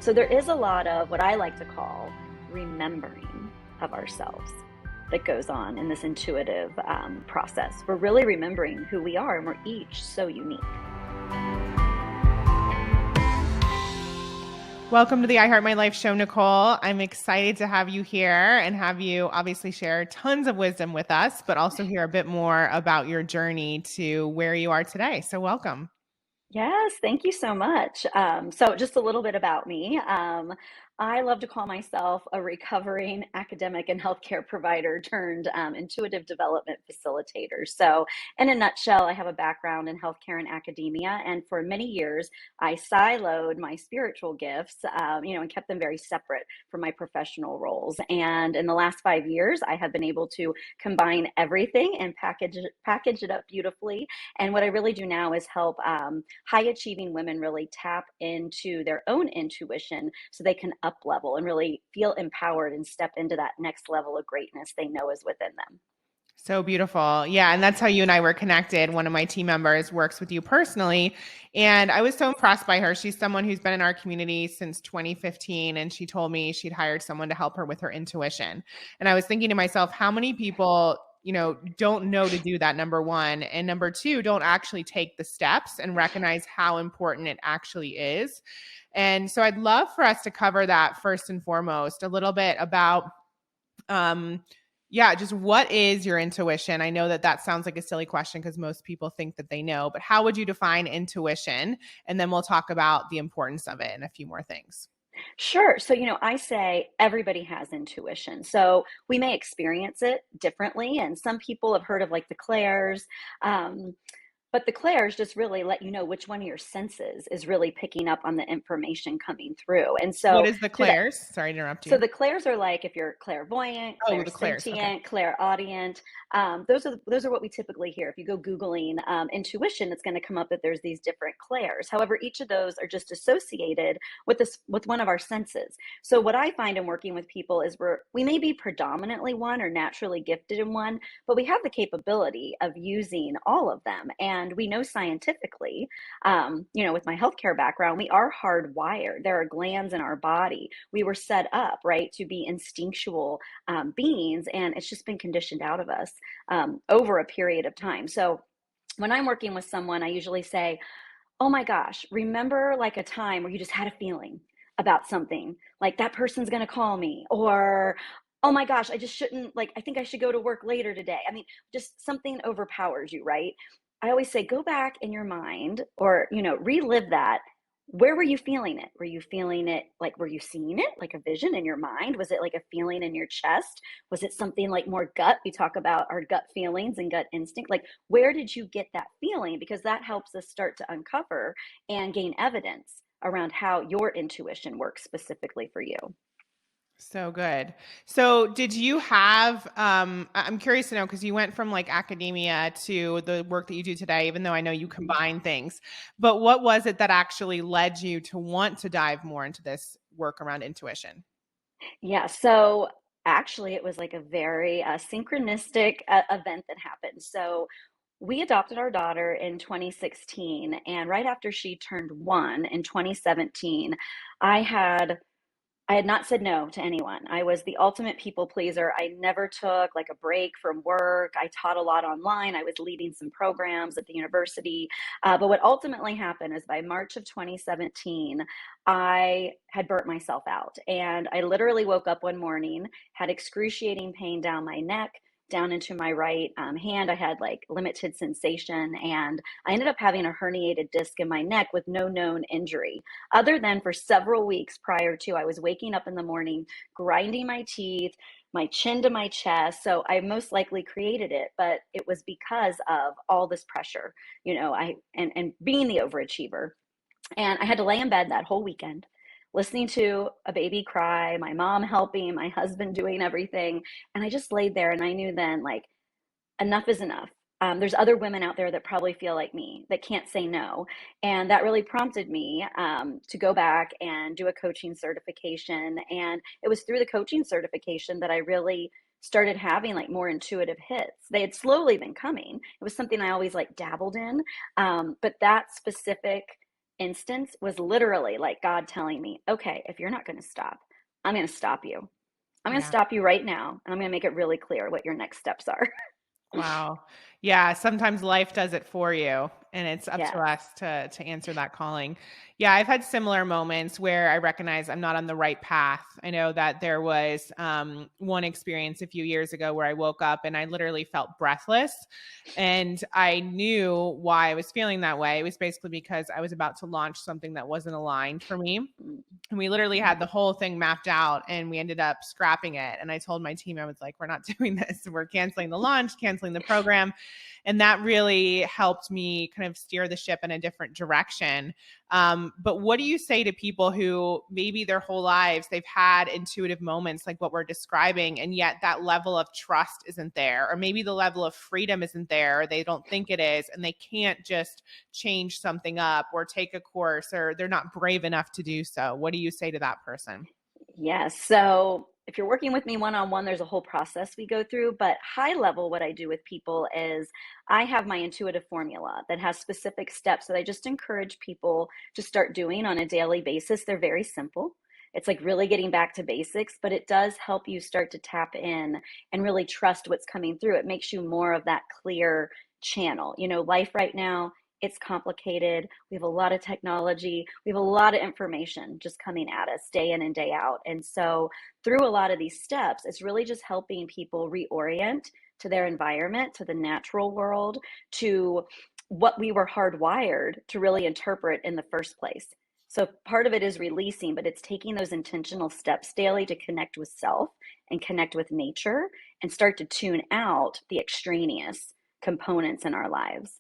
So there is a lot of what I like to call remembering of ourselves that goes on in this intuitive process. We're really remembering who we are, and we're each so unique. Welcome to the I Heart My Life show, Nicole. I'm excited to have you here and have you obviously share tons of wisdom with us, but also hear a bit more about your journey to where you are today. So welcome. Yes, thank you so much. So just a little bit about me. I love to call myself a recovering academic and healthcare provider turned intuitive development facilitator. So in a nutshell, I have a background in healthcare and academia, and for many years, I siloed my spiritual gifts, and kept them very separate from my professional roles. And in the last 5 years, I have been able to combine everything and package it up beautifully. And what I really do now is help high achieving women really tap into their own intuition so they can up level and really feel empowered and step into that next level of greatness they know is within them. So beautiful. Yeah. And that's how you and I were connected. One of my team members works with you personally. And I was so impressed by her. She's someone who's been in our community since 2015. And she told me she'd hired someone to help her with her intuition. And I was thinking to myself, how many people, don't know to do that, number one. And number two, don't actually take the steps and recognize how important it actually is. And so I'd love for us to cover that first and foremost, a little bit about, just what is your intuition? I know that sounds like a silly question because most people think that they know, but how would you define intuition? And then we'll talk about the importance of it and a few more things. Sure. So, I say everybody has intuition. So we may experience it differently. And some people have heard of like the clairs. Um, But the clairs just really let you know which one of your senses is really picking up on the information coming through. And What so is the through that, clairs? Sorry to interrupt so you. the clairs are like if you're clairvoyant, Oh, the clairs. Okay. clairsentient, clairaudient. Those are what we typically hear. If you go Googling intuition, it's going to come up that there's these different clairs. However, each of those are just associated with one of our senses. So what I find in working with people is we may be predominantly one or naturally gifted in one, but we have the capability of using all of them. And we know scientifically, with my healthcare background, we are hardwired. There are glands in our body. We were set up, right, to be instinctual beings, and it's just been conditioned out of us over a period of time. So when I'm working with someone, I usually say, oh my gosh, remember like a time where you just had a feeling about something, like that person's going to call me, or oh my gosh, I just shouldn't, like, I think I should go to work later today. I mean, just something overpowers you, right? I always say, go back in your mind or, relive that. Where were you feeling it? Were you feeling it like, were you seeing it like a vision in your mind? Was it like a feeling in your chest? Was it something like more gut? We talk about our gut feelings and gut instinct. Like, where did you get that feeling? Because that helps us start to uncover and gain evidence around how your intuition works specifically for you. So good. So did you have, I'm curious to know, because you went from like academia to the work that you do today, even though I know you combine things, but what was it that actually led you to want to dive more into this work around intuition? Yeah, so actually, it was like a very synchronistic event that happened. So we adopted our daughter in 2016, and right after she turned 1 in 2017, I had I had not said no to anyone. I was the ultimate people pleaser. I never took like a break from work. I taught a lot online. I was leading some programs at the university. But what ultimately happened is by March of 2017, I had burnt myself out. And I literally woke up one morning, had excruciating pain down my neck, down into my right hand. I had like limited sensation, and I ended up having a herniated disc in my neck with no known injury other than for several weeks prior to. I was waking up in the morning, grinding my teeth, my chin to my chest. So I most likely created it, but it was because of all this pressure, and being the overachiever. And I had to lay in bed that whole weekend, listening to a baby cry, my mom helping, my husband doing everything. And I just laid there and I knew then, like, enough is enough. There's other women out there that probably feel like me that can't say no. And that really prompted me to go back and do a coaching certification. And it was through the coaching certification that I really started having like more intuitive hits. They had slowly been coming. It was something I always like dabbled in. But that specific instance was literally like God telling me, okay, if you're not going to stop, I'm going to stop you. I'm going to Yeah. stop you right now. And I'm going to make it really clear what your next steps are. Wow. Yeah, sometimes life does it for you, and it's up to Yes. us to answer that calling. Yeah, I've had similar moments where I recognize I'm not on the right path. I know that there was one experience a few years ago where I woke up and I literally felt breathless, and I knew why I was feeling that way. It was basically because I was about to launch something that wasn't aligned for me. Mm, And we literally had the whole thing mapped out and we ended up scrapping it. And I told my team, I was like, we're not doing this. We're canceling the launch, canceling the program. And that really helped me kind of steer the ship in a different direction. But what do you say to people who maybe their whole lives they've had intuitive moments like what we're describing, and yet that level of trust isn't there, or maybe the level of freedom isn't there, or they don't think it is, and they can't just change something up or take a course, or they're not brave enough to do so? What do you say to that person? yes. So if you're working with me one on one, there's a whole process we go through. But high level, what I do with people is I have my intuitive formula that has specific steps that I just encourage people to start doing on a daily basis. They're very simple. It's like really getting back to basics, but it does help you start to tap in and really trust what's coming through. It makes you more of that clear channel. Life right now, it's complicated. We have a lot of technology. We have a lot of information just coming at us day in and day out. And so, through a lot of these steps, it's really just helping people reorient to their environment, to the natural world, to what we were hardwired to really interpret in the first place. So, part of it is releasing, but it's taking those intentional steps daily to connect with self and connect with nature and start to tune out the extraneous components in our lives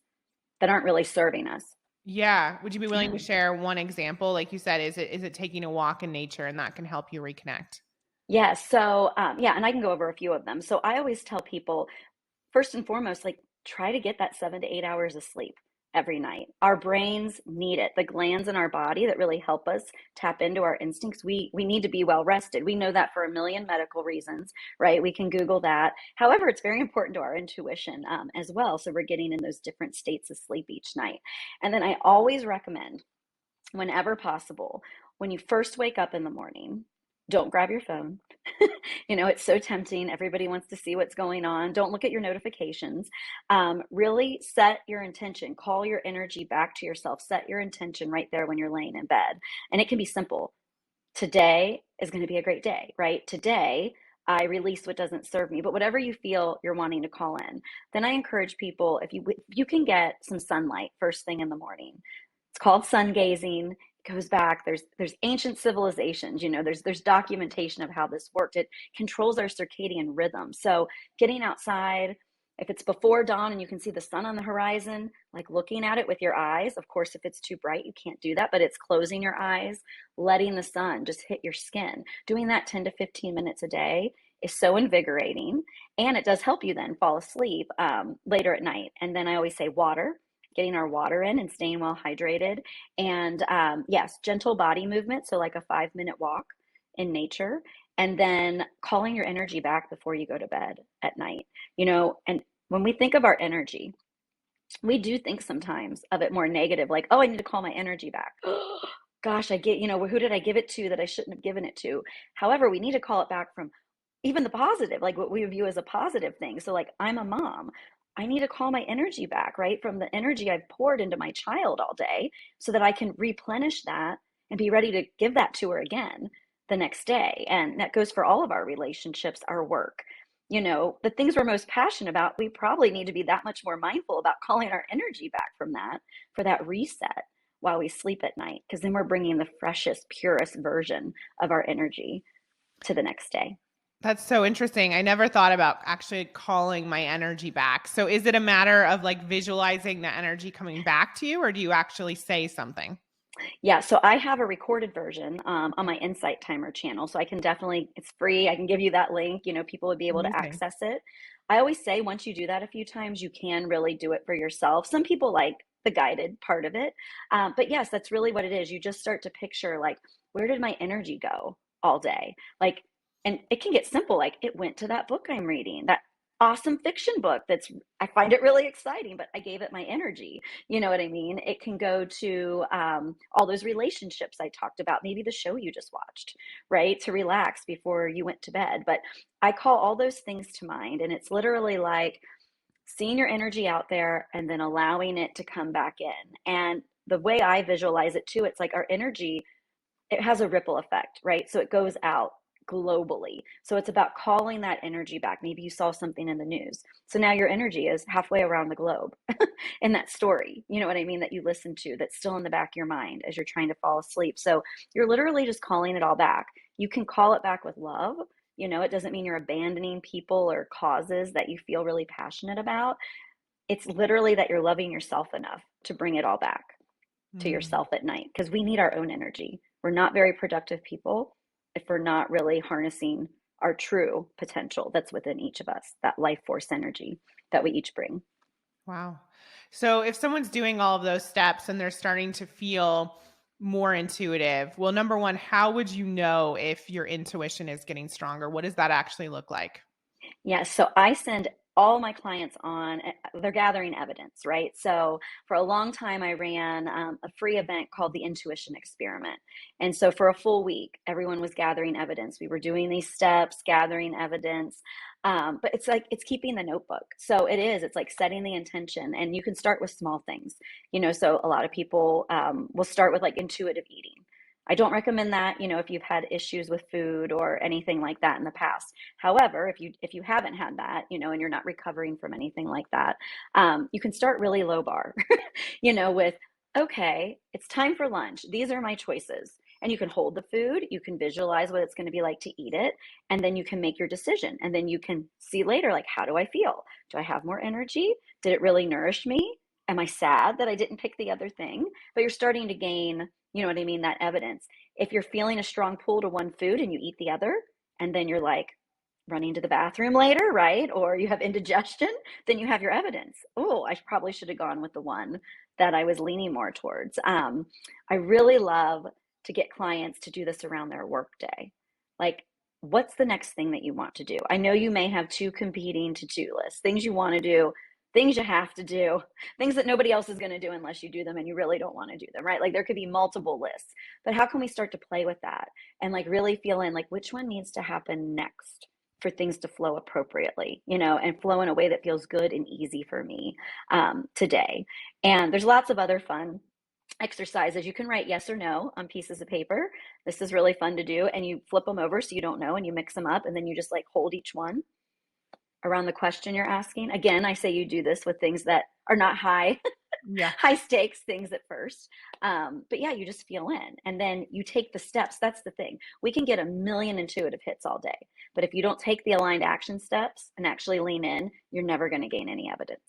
that aren't really serving us. Yeah. Would you be willing Yeah. to share one example? Like you said, is it taking a walk in nature and that can help you reconnect? Yeah. So, yeah, and I can go over a few of them. So I always tell people, first and foremost, like try to get that 7 to 8 hours of sleep every night. Our brains need it. The glands in our body that really help us tap into our instincts, we need to be well rested. We know that for a million medical reasons, right? We can Google that. However, it's very important to our intuition as well. So we're getting in those different states of sleep each night. And then I always recommend, whenever possible, when you first wake up in the morning, don't grab your phone. It's so tempting. Everybody wants to see what's going on. Don't look at your notifications. Really set your intention. Call your energy back to yourself. Set your intention right there when you're laying in bed. And it can be simple. Today is going to be a great day, right? Today, I release what doesn't serve me. But whatever you feel you're wanting to call in, then I encourage people, if you can get some sunlight first thing in the morning. It's called sun gazing. It goes back. There's ancient civilizations. There's documentation of how this worked. It controls our circadian rhythm. So getting outside, if it's before dawn and you can see the sun on the horizon, like looking at it with your eyes. Of course, if it's too bright, you can't do that. But it's closing your eyes, letting the sun just hit your skin. Doing that 10 to 15 minutes a day is so invigorating, and it does help you then fall asleep later at night. And then I always say water, getting our water in and staying well hydrated. And yes, gentle body movement. So, like a 5-minute walk in nature. And then calling your energy back before you go to bed at night. And when we think of our energy, we do think sometimes of it more negative, like, oh, I need to call my energy back. Gosh, who did I give it to that I shouldn't have given it to? However, we need to call it back from even the positive, like what we view as a positive thing. So, like, I'm a mom. I need to call my energy back, right? From the energy I've poured into my child all day so that I can replenish that and be ready to give that to her again the next day. And that goes for all of our relationships, our work. The things we're most passionate about, we probably need to be that much more mindful about calling our energy back from that for that reset while we sleep at night, because then we're bringing the freshest, purest version of our energy to the next day. That's so interesting. I never thought about actually calling my energy back. So is it a matter of like visualizing the energy coming back to you, or do you actually say something? Yeah, so I have a recorded version on my Insight Timer channel. So I can definitely, it's free. I can give you that link. People would be able to Amazing. access it. I always say once you do that a few times, you can really do it for yourself. Some people like the guided part of it. But yes, that's really what it is. You just start to picture, like, where did my energy go all day? Like, and it can get simple. Like, it went to that book I'm reading. awesome fiction book I find it really exciting, but I gave it my energy. You know what I mean? It can go to all those relationships I talked about, maybe the show you just watched, right? To relax before you went to bed. But I call all those things to mind. And it's literally like seeing your energy out there and then allowing it to come back in. And the way I visualize it too, it's like our energy, it has a ripple effect, right? So it goes out globally. So it's about calling that energy back. Maybe you saw something in the news. So now your energy is halfway around the globe in that story, you know what I mean, that you listen to, that's still in the back of your mind as you're trying to fall asleep. So you're literally just calling it all back. You can call it back with love. You know, it doesn't mean you're abandoning people or causes that you feel really passionate about. It's literally that you're loving yourself enough to bring it all back to Mm. yourself at night, because we need our own energy. We're not very productive people if we're not really harnessing our true potential that's within each of us, that life force energy that we each bring. Wow. So if someone's doing all of those steps and they're starting to feel more intuitive, well, number one, how would you know if your intuition is getting stronger? What does that actually look like? Yes, so I send all my clients on, they're gathering evidence, right? So for a long time, I ran a free event called the Intuition Experiment. And so for a full week, everyone was gathering evidence. We were doing these steps, gathering evidence. But it's like, it's keeping the notebook. So it's like setting the intention. And you can start with small things, you know, so a lot of people will start with like intuitive eating. I don't recommend that, you know, if you've had issues with food or anything like that in the past. However, if you haven't had that, you know, and you're not recovering from anything like that, you can start really low bar, you know, with, okay, it's time for lunch. These are my choices. And you can hold the food, you can visualize what it's going to be like to eat it, and then you can make your decision. And then you can see later, like, how do I feel? Do I have more energy? Did it really nourish me? Am I sad that I didn't pick the other thing? But you're starting to gain, you know what I mean, that evidence. If you're feeling a strong pull to one food and you eat the other, and then you're like, running to the bathroom later, right? Or you have indigestion, then you have your evidence. Oh, I probably should have gone with the one that I was leaning more towards. I really love to get clients to do this around their workday. Like, what's the next thing that you want to do? I know you may have two competing to-do lists, things you want to do, things you have to do, things that nobody else is going to do unless you do them and you really don't want to do them, right? Like there could be multiple lists, but how can we start to play with that and like really feel in like which one needs to happen next for things to flow appropriately, you know, and flow in a way that feels good and easy for me today. And there's lots of other fun exercises. You can write yes or no on pieces of paper. This is really fun to do. And you flip them over so you don't know and you mix them up and then you just like hold each one around the question you're asking. Again, I say you do this with things that are not high Yeah. high stakes things at first. But yeah, you just feel in and then you take the steps. That's the thing. We can get a million intuitive hits all day. But if you don't take the aligned action steps and actually lean in, you're never going to gain any evidence.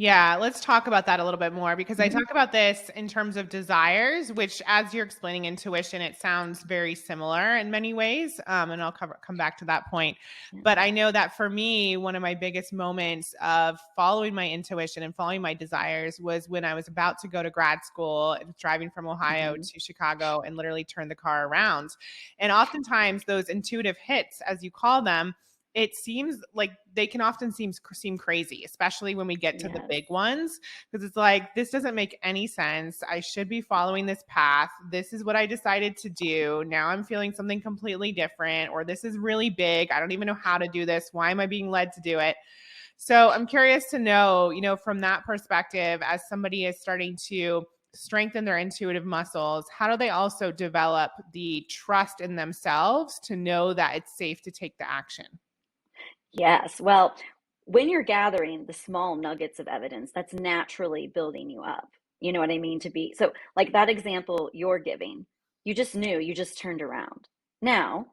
Yeah, let's talk about that a little bit more because I Mm-hmm. talk about this in terms of desires, which, as you're explaining intuition, it sounds very similar in many ways. And I'll come back to that point. Yeah. But I know that for me, one of my biggest moments of following my intuition and following my desires was when I was about to go to grad school, driving from Ohio Mm-hmm. to Chicago, and literally turned the car around. And oftentimes, those intuitive hits, as you call them, it seems like they can often seem crazy, especially when we get to the Yes. big ones, because it's like, this doesn't make any sense. I should be following this path. This is what I decided to do. Now I'm feeling something completely different, or this is really big. I don't even know how to do this. Why am I being led to do it? So I'm curious to know, you know, from that perspective, as somebody is starting to strengthen their intuitive muscles, how do they also develop the trust in themselves to know that it's safe to take the action? Yes. Well, when you're gathering the small nuggets of evidence, that's naturally building you up. You know what I mean? To be so, like that example you're giving, you just knew, you just turned around. Now,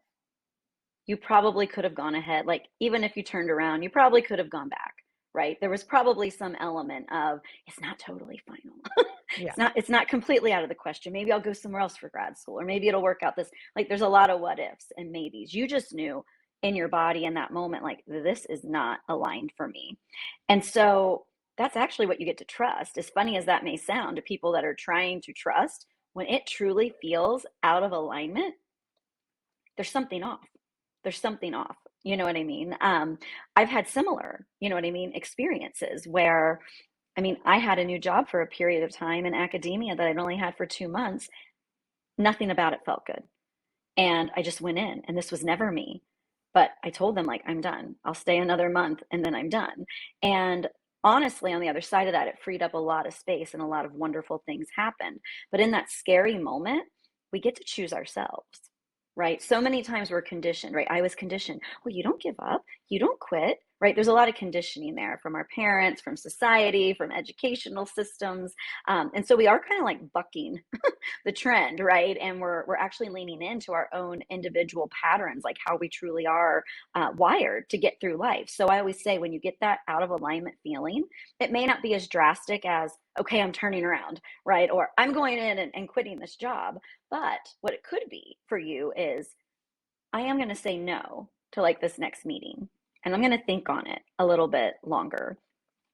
you probably could have gone ahead. Like, even if you turned around, you probably could have gone back, right? There was probably some element of it's not totally final. Yeah. It's not completely out of the question. Maybe I'll go somewhere else for grad school, or maybe it'll work out this. Like, there's a lot of what ifs and maybes. You just knew in your body in that moment, like, this is not aligned for me. And so that's actually what you get to trust. As funny as that may sound to people that are trying to trust, when it truly feels out of alignment, there's something off. There's something off. You know what I mean? I've had similar, you know what I mean, experiences where, I mean, I had a new job for a period of time in academia that I'd only had for 2 months. Nothing about it felt good. And I just went in, and this was never me. But I told them, like, I'm done. I'll stay another month and then I'm done. And honestly, on the other side of that, it freed up a lot of space and a lot of wonderful things happened. But in that scary moment, we get to choose ourselves, right? So many times we're conditioned, right? I was conditioned, well, you don't give up, you don't quit, right? There's a lot of conditioning there from our parents, from society, from educational systems. And so we are kind of like bucking the trend, right? And we're actually leaning into our own individual patterns, like how we truly are wired to get through life. So I always say, when you get that out of alignment feeling, it may not be as drastic as, okay, I'm turning around, right? Or I'm going in and quitting this job. But what it could be for you is, I am going to say no to like this next meeting, and I'm going to think on it a little bit longer.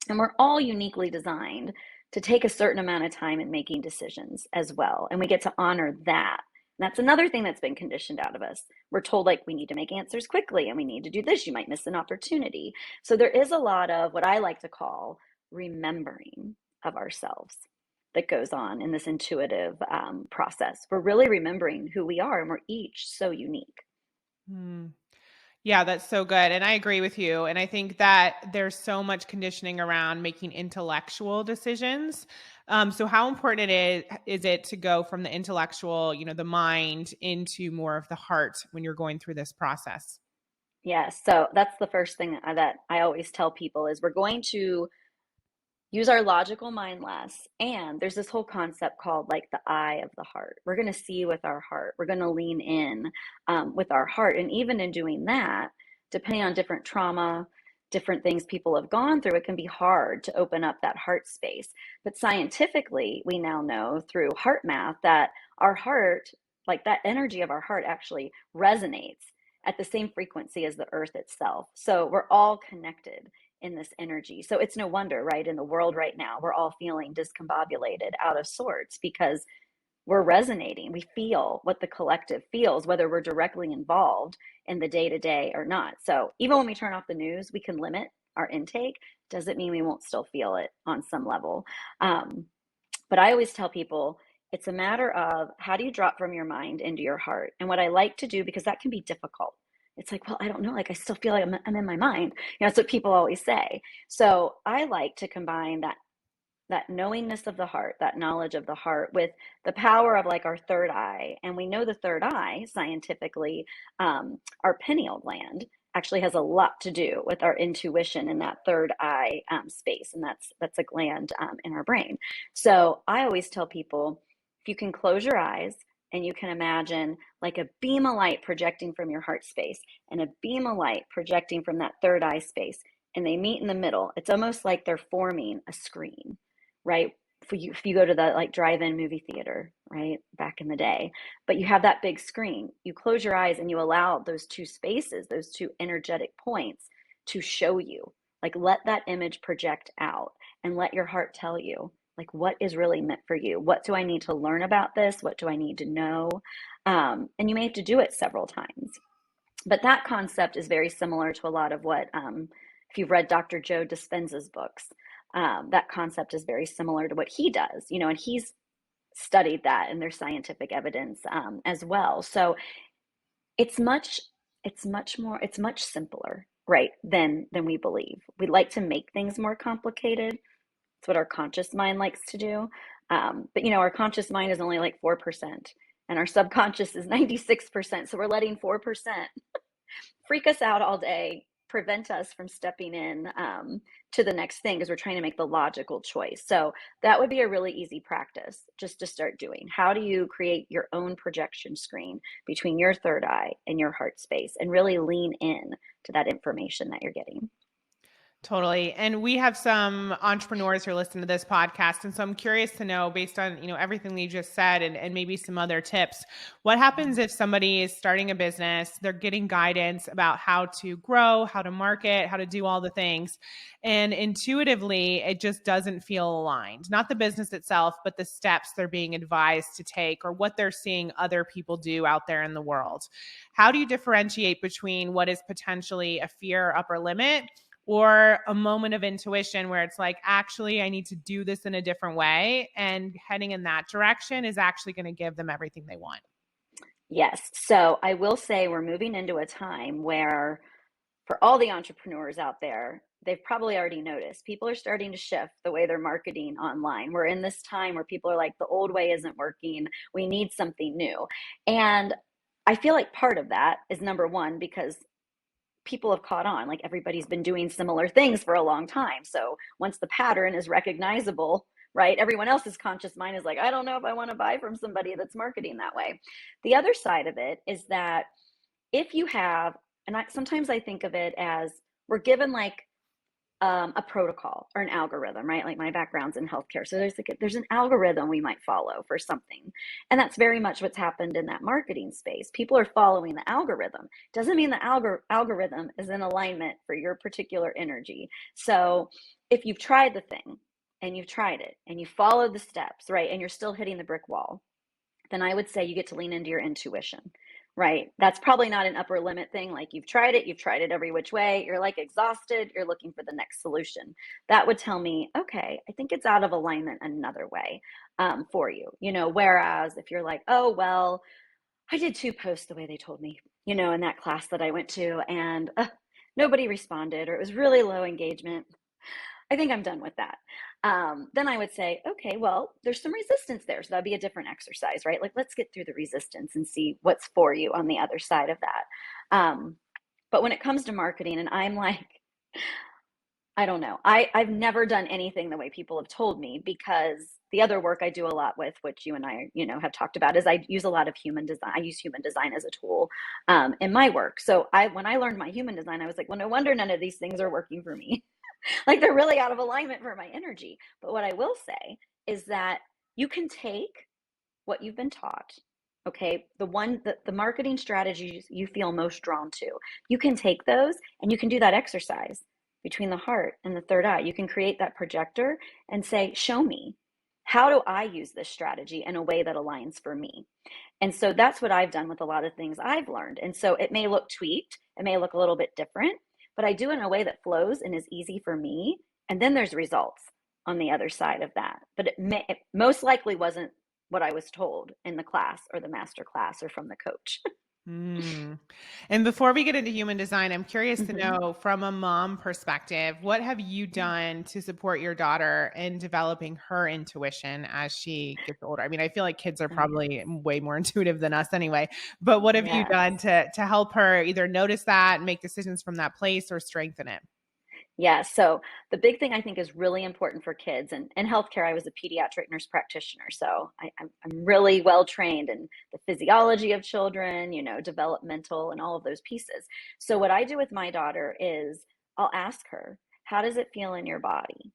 And we're all uniquely designed to take a certain amount of time in making decisions as well. And we get to honor that. And that's another thing that's been conditioned out of us. We're told, like, we need to make answers quickly and we need to do this. You might miss an opportunity. So there is a lot of what I like to call remembering of ourselves that goes on in this intuitive process. We're really remembering who we are, and we're each so unique. Hmm. Yeah, that's so good. And I agree with you. And I think that there's so much conditioning around making intellectual decisions. So how important is it to go from the intellectual, the mind, into more of the heart when you're going through this process? Yes. So that's the first thing that I always tell people is, we're going to use our logical mind less. And there's this whole concept called like the eye of the heart. We're going to see with our heart. We're going to lean in with our heart. And even in doing that, depending on different trauma, different things people have gone through, it can be hard to open up that heart space. But scientifically, we now know through heart math that our heart, like that energy of our heart, actually resonates at the same frequency as the earth itself. So we're all connected in this energy. So it's no wonder, right? In the world right now, we're all feeling discombobulated, out of sorts, because we're resonating. We feel what the collective feels, whether we're directly involved in the day to day or not. So even when we turn off the news, we can limit our intake. Doesn't mean we won't still feel it on some level. Um, but I always tell people, it's a matter of, how do you drop from your mind into your heart? And what I like to do, because that can be difficult. It's like, well, I don't know. Like, I still feel like I'm in my mind. That's what people always say. So I like to combine that knowingness of the heart, that knowledge of the heart, with the power of like our third eye. And we know the third eye scientifically, our pineal gland actually has a lot to do with our intuition in that third eye space, and that's a gland in our brain. So I always tell people, if you can close your eyes and you can imagine like a beam of light projecting from your heart space and a beam of light projecting from that third eye space, and they meet in the middle, it's almost like they're forming a screen, right? If you go to the like drive-in movie theater, right, back in the day, but you have that big screen, you close your eyes and you allow those two spaces, those two energetic points, to show you, like, let that image project out, and let your heart tell you, like, what is really meant for you. What do I need to learn about this? What do I need to know? And you may have to do it several times. But that concept is very similar to a lot of what, if you've read Dr. Joe Dispenza's books, that concept is very similar to what he does, and he's studied that, and there's scientific evidence as well. So it's much, it's much simpler, right, than we believe. We like to make things more complicated. It's what our conscious mind likes to do. But our conscious mind is only like 4%, and our subconscious is 96%. So we're letting 4% freak us out all day, prevent us from stepping in to the next thing, because we're trying to make the logical choice. So that would be a really easy practice just to start doing. How do you create your own projection screen between your third eye and your heart space, and really lean in to that information that you're getting? Totally. And we have some entrepreneurs who listen to this podcast. And so I'm curious to know, based on, everything that you just said and maybe some other tips, what happens if somebody is starting a business, they're getting guidance about how to grow, how to market, how to do all the things. And intuitively, it just doesn't feel aligned. Not the business itself, but the steps they're being advised to take or what they're seeing other people do out there in the world. How do you differentiate between what is potentially a fear upper limit or a moment of intuition where it's like, actually, I need to do this in a different way, and heading in that direction is actually going to give them everything they want? Yes. So I will say we're moving into a time where, for all the entrepreneurs out there, they've probably already noticed people are starting to shift the way they're marketing online. We're in this time where people are like, the old way isn't working. We need something new. And I feel like part of that is, number one, because people have caught on. Like, everybody's been doing similar things for a long time. So once the pattern is recognizable, right, everyone else's conscious mind is like, I don't know if I want to buy from somebody that's marketing that way. The other side of it is that if you have, and sometimes I think of it as, we're given like a protocol or an algorithm, right? Like, my background's in healthcare, so there's an algorithm we might follow for something, and that's very much what's happened in that marketing space. People are following the algorithm. Doesn't mean the algorithm is in alignment for your particular energy. So if you've tried the thing and you've tried it and you followed the steps, right, and you're still hitting the brick wall, then I would say you get to lean into your intuition, right? That's probably not an upper limit thing. Like, you've tried it every which way. You're like exhausted. You're looking for the next solution. That would tell me, okay, I think it's out of alignment another way for you. Whereas if you're like, oh, well, I did 2 posts the way they told me, in that class that I went to, and nobody responded, or it was really low engagement. I think I'm done with that. Then I would say, okay, well, there's some resistance there. So that'd be a different exercise, right? Like, let's get through the resistance and see what's for you on the other side of that. But when it comes to marketing, and I'm like, I don't know. I've never done anything the way people have told me, because the other work I do a lot with, which you and I, have talked about, is I use a lot of human design. I use human design as a tool in my work. So when I learned my human design, I was like, well, no wonder none of these things are working for me. Like, they're really out of alignment for my energy. But what I will say is that you can take what you've been taught, okay, the marketing strategies you feel most drawn to, you can take those and you can do that exercise between the heart and the third eye. You can create that projector and say, show me, how do I use this strategy in a way that aligns for me? And so that's what I've done with a lot of things I've learned. And so it may look tweaked, it may look a little bit different, but I do it in a way that flows and is easy for me. And then there's results on the other side of that. But it most likely wasn't what I was told in the class or the master class or from the coach. Mm. And before we get into human design, I'm curious to Mhm. know, from a mom perspective, what have you done to support your daughter in developing her intuition as she gets older? I mean, I feel like kids are Oh, yes. probably way more intuitive than us anyway, but what have you Yes. done to help her either notice that, make decisions from that place, or strengthen it? Yeah, so the big thing I think is really important for kids, and healthcare, I was a pediatric nurse practitioner, so I'm really well trained in the physiology of children, developmental and all of those pieces. So what I do with my daughter is, I'll ask her, how does it feel in your body?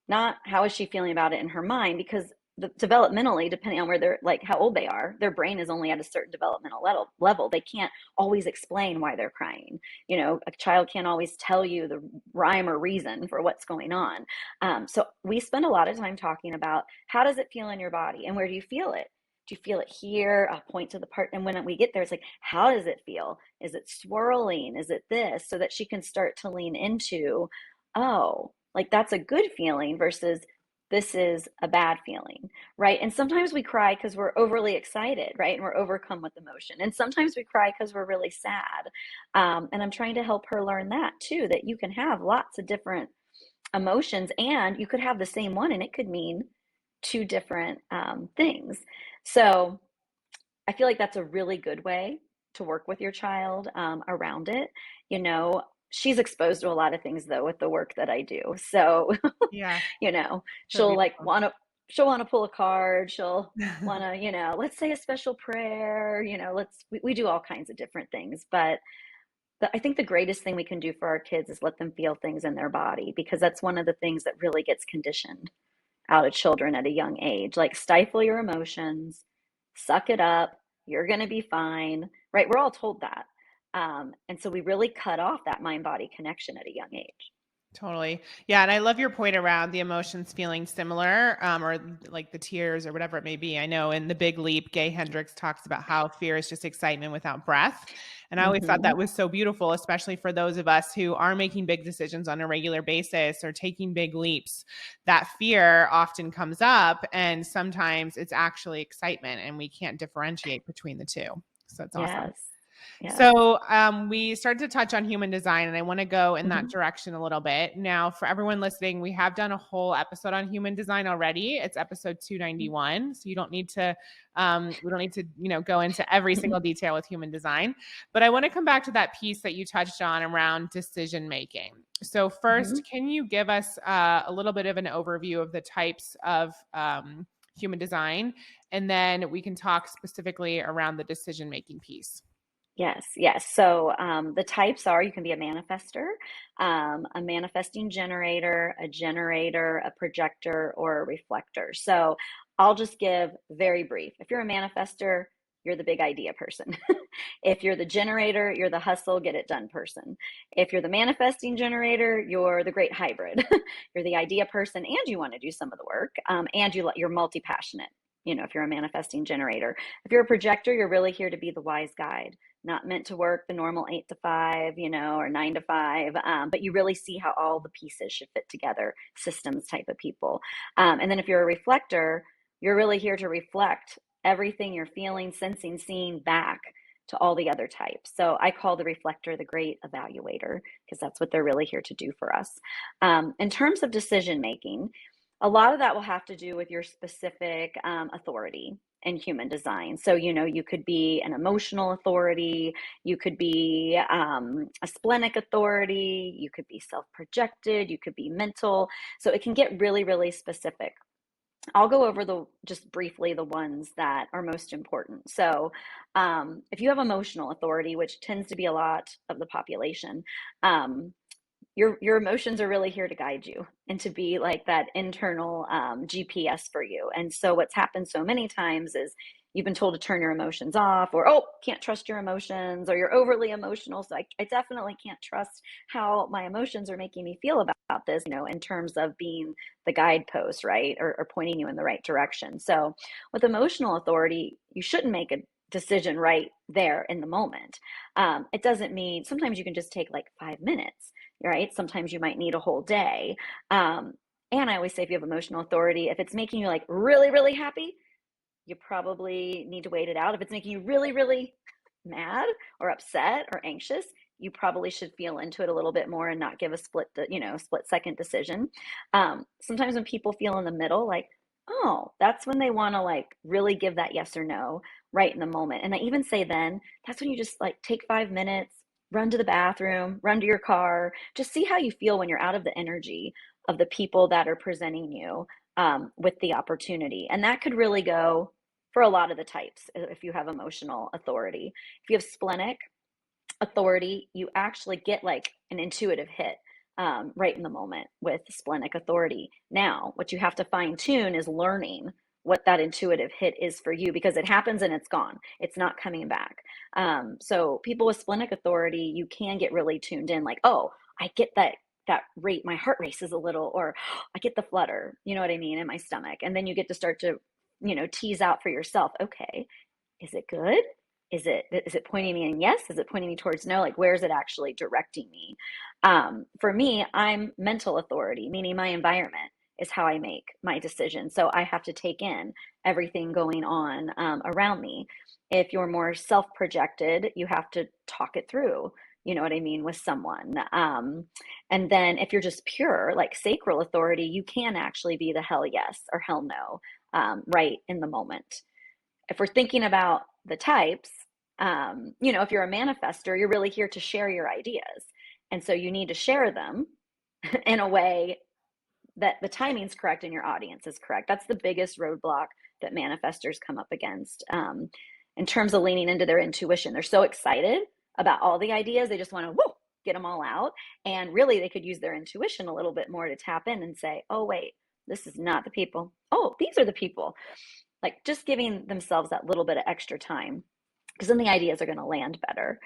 Not how is she feeling about it in her mind, because developmentally, depending on where they're, like, how old they are, their brain is only at a certain developmental level. They can't always explain why they're crying. A child can't always tell you the rhyme or reason for what's going on. So we spend a lot of time talking about, how does it feel in your body, and where do you feel it? Do you feel it here? I'll point to the part. And when we get there, it's like, how does it feel? Is it swirling? Is it this? So that she can start to lean into, oh, like, that's a good feeling versus this is a bad feeling, right? And sometimes we cry because we're overly excited, right? And we're overcome with emotion. And sometimes we cry because we're really sad. And I'm trying to help her learn that too, that you can have lots of different emotions, and you could have the same one and it could mean two different things. So I feel like that's a really good way to work with your child around it. You know, she's exposed to a lot of things though with the work that I do. So, Yeah, you know, so she'll like beautiful. she'll want to pull a card. She'll want to, let's say a special prayer, we do all kinds of different things. But I think the greatest thing we can do for our kids is let them feel things in their body, because that's one of the things that really gets conditioned out of children at a young age. Like, stifle your emotions, suck it up, you're going to be fine, right? We're all told that. And so we really cut off that mind body connection at a young age. Totally. Yeah. And I love your point around the emotions feeling similar, or like the tears or whatever it may be. I know in The Big Leap, Gay Hendricks talks about how fear is just excitement without breath. And I always thought Hmm. that was so beautiful, especially for those of us who are making big decisions on a regular basis or taking big leaps. That fear often comes up, and sometimes it's actually excitement, and we can't differentiate between the two. So it's awesome. Yes. Yes. So we started to touch on human design, and I want to go in that Hmm. direction a little bit. Now, for everyone listening, we have done a whole episode on human design already. It's episode 291, so you don't need to we don't need to go into every single detail with human design. But I want to come back to that piece that you touched on around decision making. So Hmm. first, can you give us a little bit of an overview of the types of human design, and then we can talk specifically around the decision making piece. Yes, yes. So the types are, you can be a manifester, a manifesting generator, a generator, a projector, or a reflector. So I'll just give very brief. If you're a manifester, you're the big idea person. If you're the generator, you're the hustle, get it done person. If you're the manifesting generator, you're the great hybrid. You're the idea person, and you want to do some of the work, and you're multi-passionate. If you're a manifesting generator. If you're a projector, you're really here to be the wise guide, not meant to work the normal 8 to 5, or 9 to 5, but you really see how all the pieces should fit together, systems type of people. And then if you're a reflector, you're really here to reflect everything you're feeling, sensing, seeing back to all the other types. So I call the reflector the great evaluator, because that's what they're really here to do for us. In terms of decision making, a lot of that will have to do with your specific authority in human design. So, you could be an emotional authority, you could be a splenic authority, you could be self projected, you could be mental. So, it can get really, really specific. I'll go over just briefly the ones that are most important. So, if you have emotional authority, which tends to be a lot of the population, um, your emotions are really here to guide you and to be like that internal GPS for you. And so what's happened so many times is you've been told to turn your emotions off, or, oh, can't trust your emotions, or you're overly emotional. So I definitely can't trust how my emotions are making me feel about this, in terms of being the guidepost, right? Or pointing you in the right direction. So with emotional authority, you shouldn't make a decision right there in the moment. It doesn't mean, sometimes you can just take like 5 minutes, right? Sometimes you might need a whole day. And I always say, if you have emotional authority, if it's making you like really, really happy, you probably need to wait it out. If it's making you really, really mad or upset or anxious, you probably should feel into it a little bit more and not give a split second decision. Sometimes when people feel in the middle, like, oh, that's when they want to like really give that yes or no right in the moment. And I even say, then that's when you just like take 5 minutes, run to the bathroom, run to your car, just see how you feel when you're out of the energy of the people that are presenting you with the opportunity. And that could really go for a lot of the types if you have emotional authority. If you have splenic authority, you actually get like an intuitive hit right in the moment with splenic authority. Now, what you have to fine tune is learning what that intuitive hit is for you, because it happens and it's gone. It's not coming back. So people with splenic authority, you can get really tuned in, like, oh, I get that rate, my heart races a little, or I get the flutter, you know what I mean, in my stomach. And then you get to start to, tease out for yourself, okay, is it good? Is it pointing me in yes? Is it pointing me towards no? Like, where is it actually directing me? For me, I'm mental authority, meaning my environment is how I make my decisions. So I have to take in everything going on around me. If you're more self-projected, you have to talk it through. You know what I mean, with someone. And then if you're just pure, like sacral authority, you can actually be the hell yes or hell no, right in the moment. If we're thinking about the types, if you're a manifester, you're really here to share your ideas. And so you need to share them in a way that the timing's correct and your audience is correct. That's the biggest roadblock that manifestors come up against in terms of leaning into their intuition. They're so excited about all the ideas. They just want to, whoa, get them all out. And really, they could use their intuition a little bit more to tap in and say, oh, wait, this is not the people. Oh, these are the people. Like just giving themselves that little bit of extra time, because then the ideas are going to land better.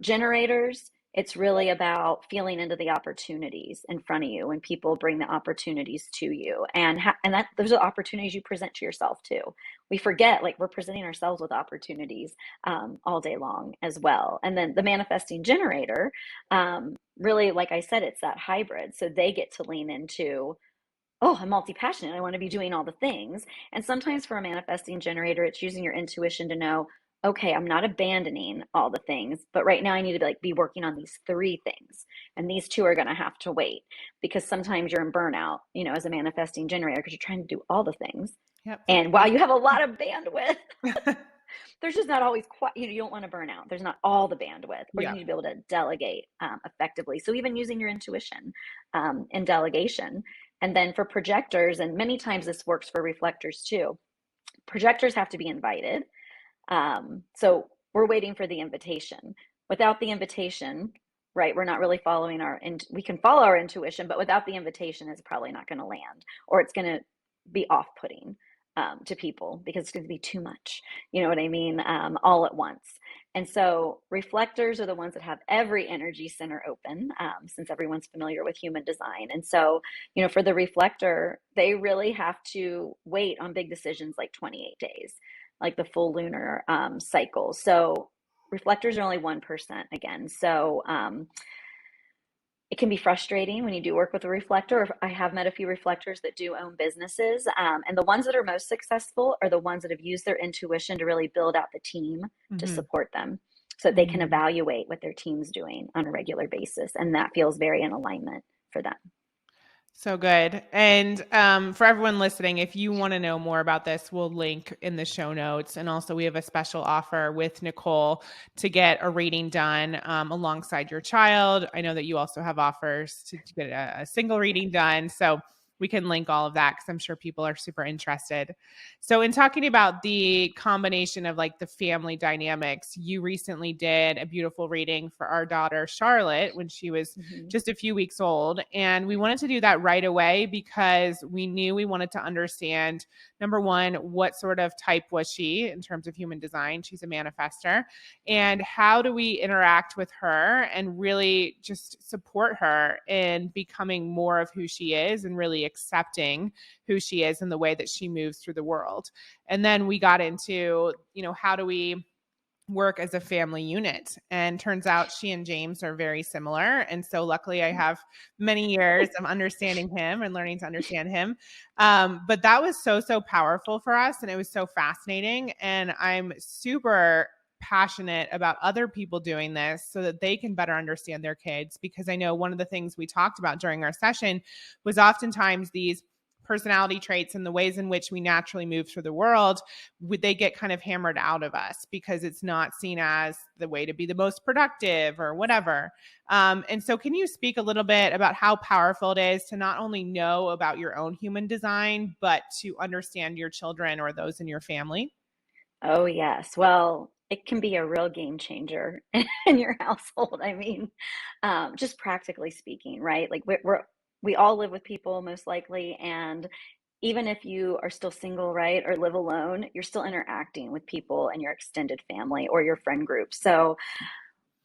Generators, it's really about feeling into the opportunities in front of you when people bring the opportunities to you, and that those are opportunities you present to yourself too. We forget, like, we're presenting ourselves with opportunities all day long as well. And then the manifesting generator, really, like I said, it's that hybrid. So they get to lean into, oh, I'm multi-passionate. I want to be doing all the things. And sometimes for a manifesting generator, it's using your intuition to know, okay, I'm not abandoning all the things, but right now I need to be working on these three things. And these two are going to have to wait, because sometimes you're in burnout, as a manifesting generator, because you're trying to do all the things. Yep. And while you have a lot of bandwidth, there's just not always quite, you don't want to burn out. There's not all the bandwidth, or you Yeah. need to be able to delegate effectively. So even using your intuition in delegation. And then for projectors, and many times this works for reflectors too, projectors have to be invited. So we're waiting for the invitation. Without the invitation, right, we're not really following we can follow our intuition, but without the invitation, it's probably not going to land, or it's going to be off-putting to people, because it's going to be too much. You know what I mean? All at once. And so reflectors are the ones that have every energy center open, since everyone's familiar with human design. And so, for the reflector, they really have to wait on big decisions like 28 days, like the full lunar cycle. So reflectors are only 1% again. So it can be frustrating when you do work with a reflector. I have met a few reflectors that do own businesses. And the ones that are most successful are the ones that have used their intuition to really build out the team to support them, so that they can evaluate what their team's doing on a regular basis. And that feels very in alignment for them. So good. And for everyone listening, if you want to know more about this, we'll link in the show notes. And also, we have a special offer with Nicole to get a reading done alongside your child. I know that you also have offers to get a single reading done. So we can link all of that, because I'm sure people are super interested. So in talking about the combination of like the family dynamics, you recently did a beautiful reading for our daughter, Charlotte, when she was just a few weeks old. And we wanted to do that right away because we knew we wanted to understand, number one, what sort of type was she in terms of human design? She's a manifester. And how do we interact with her and really just support her in becoming more of who she is and really accepting who she is and the way that she moves through the world. And then we got into, how do we work as a family unit? And turns out she and James are very similar. And so luckily I have many years of understanding him and learning to understand him. But that was so powerful for us. And it was so fascinating. And I'm super passionate about other people doing this so that they can better understand their kids, because I know one of the things we talked about during our session was oftentimes these personality traits and the ways in which we naturally move through the world, they get kind of hammered out of us because it's not seen as the way to be the most productive or whatever. And so can you speak a little bit about how powerful it is to not only know about your own human design, but to understand your children or those in your family? Oh, yes. Well, it can be a real game changer in your household. I mean, just practically speaking, right? Like we all live with people most likely, and even if you are still single, right, or live alone, you're still interacting with people in your extended family or your friend group. So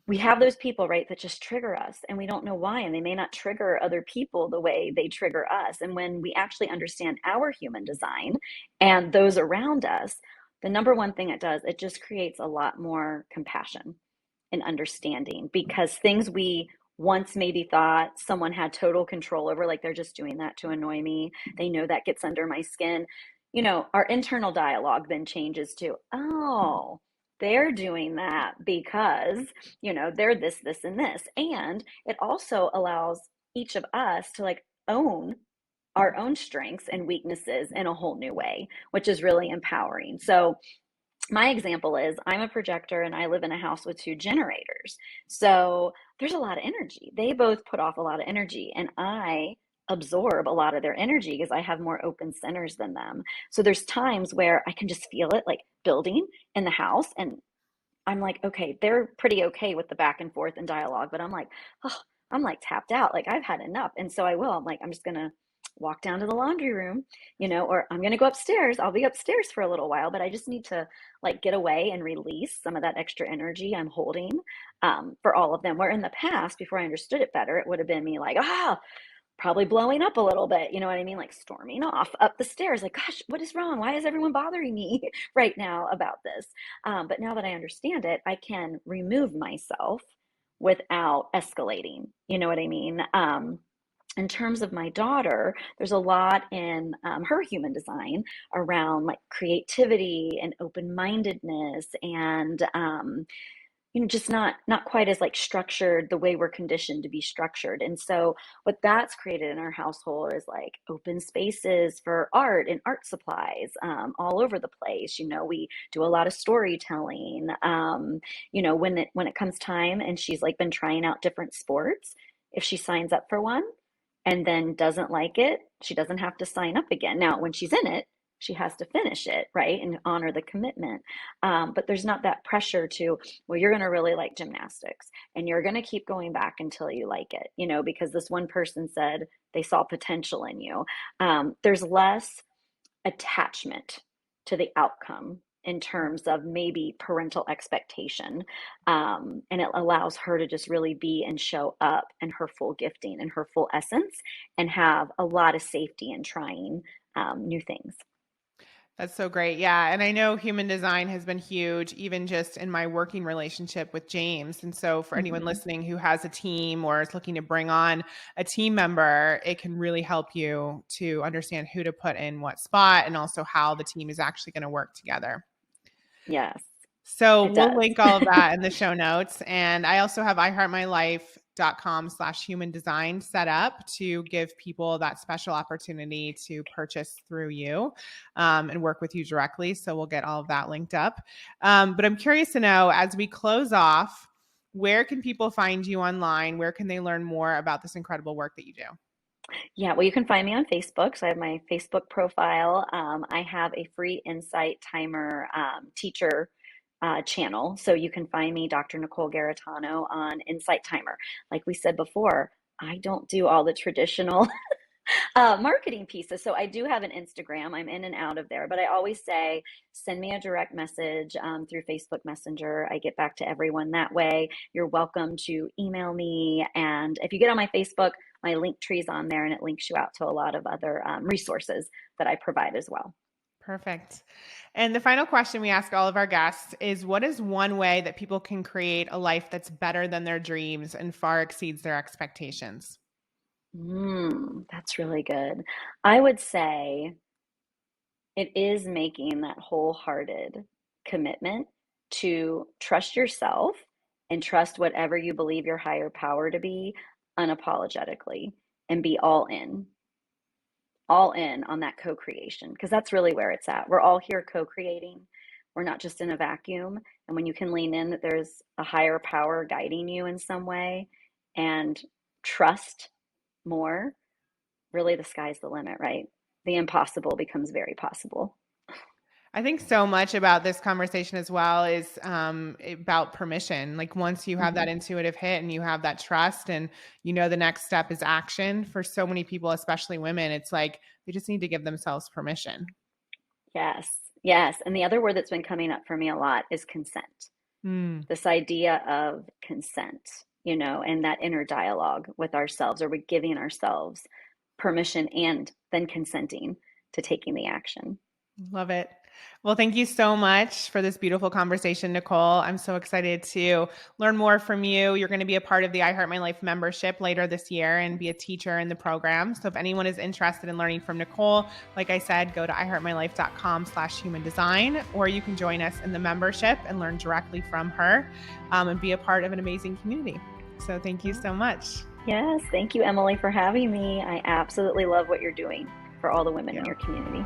we have those people, right, that just trigger us, and we don't know why, and they may not trigger other people the way they trigger us. And when we actually understand our human design and those around us, the number one thing it does, it just creates a lot more compassion and understanding, because things we once maybe thought someone had total control over, like they're just doing that to annoy me, they know that gets under my skin, our internal dialogue then changes to, oh, they're doing that because, they're this, and this. And it also allows each of us to like own our own strengths and weaknesses in a whole new way, which is really empowering. So my example is, I'm a projector and I live in a house with two generators. So there's a lot of energy. They both put off a lot of energy, and I absorb a lot of their energy because I have more open centers than them. So there's times where I can just feel it like building in the house, and I'm like, okay, they're pretty okay with the back and forth and dialogue, but oh, I'm like tapped out. Like I've had enough. And so I will. I'm like, I'm just gonna walk down to the laundry room, or I'm gonna go upstairs. I'll be upstairs for a little while, but I just need to like get away and release some of that extra energy I'm holding for all of them. Where in the past, before I understood it better, it would have been me like, probably blowing up a little bit, you know what I mean? Like storming off up the stairs, like, gosh, what is wrong? Why is everyone bothering me right now about this? But now that I understand it, I can remove myself without escalating. You know what I mean? In terms of my daughter, there's a lot in her human design around like creativity and open-mindedness and just not quite as like structured the way we're conditioned to be structured. And so what that's created in our household is like open spaces for art and art supplies all over the place. We do a lot of storytelling. When it comes time and she's like been trying out different sports, if she signs up for one and then doesn't like it, she doesn't have to sign up again. Now, when she's in it, she has to finish it, right? And honor the commitment. But there's not that pressure to, well, you're going to really like gymnastics and you're going to keep going back until you like it, because this one person said they saw potential in you. There's less attachment to the outcome in terms of maybe parental expectation. And it allows her to just really be and show up in her full gifting and her full essence and have a lot of safety in trying new things. That's so great. Yeah. And I know human design has been huge, even just in my working relationship with James. And so, for anyone Mhm. listening who has a team or is looking to bring on a team member, it can really help you to understand who to put in what spot and also how the team is actually going to work together. Yes, So it we'll does. link all of that in the show notes. And I also have iheartmylife.com/human design set up to give people that special opportunity to purchase through you and work with you directly. So we'll get all of that linked up. But I'm curious to know, as we close off, where can people find you online? Where can they learn more about this incredible work that you do? Yeah, well, you can find me on Facebook. So I have my Facebook profile. I have a free insight timer teacher channel. So you can find me, Dr. Nicole Garritano, on Insight Timer. Like we said before, I don't do all the traditional marketing pieces. So I do have an Instagram. I'm in and out of there, but I always say send me a direct message through Facebook Messenger. I get back to everyone that way. You're welcome to email me. And if you get on my Facebook, my link tree is on there and it links you out to a lot of other resources that I provide as well. Perfect. And the final question we ask all of our guests is, what is one way that people can create a life that's better than their dreams and far exceeds their expectations? That's really good. I would say it is making that wholehearted commitment to trust yourself and trust whatever you believe your higher power to be unapologetically and be all in on that co-creation because that's really where it's at. We're all here co-creating. We're not just in a vacuum. And when you can lean in that there's a higher power guiding you in some way and trust more, really the sky's the limit, right? The impossible becomes very possible. I think so much about this conversation as well is about permission. Like once you have that Mhm. intuitive hit and you have that trust and you know the next step is action, for so many people, especially women, it's like they just need to give themselves permission. Yes, yes. And the other word that's been coming up for me a lot is consent. Mm. This idea of consent, and that inner dialogue with ourselves. Are we giving ourselves permission and then consenting to taking the action? Love it. Well, thank you so much for this beautiful conversation, Nicole. I'm so excited to learn more from you. You're going to be a part of the I Heart My Life membership later this year and be a teacher in the program. So if anyone is interested in learning from Nicole, like I said, go to iheartmylife.com/human design, or you can join us in the membership and learn directly from her and be a part of an amazing community. So thank you so much. Yes, thank you, Emily, for having me. I absolutely love what you're doing for all the women in Yeah. your community.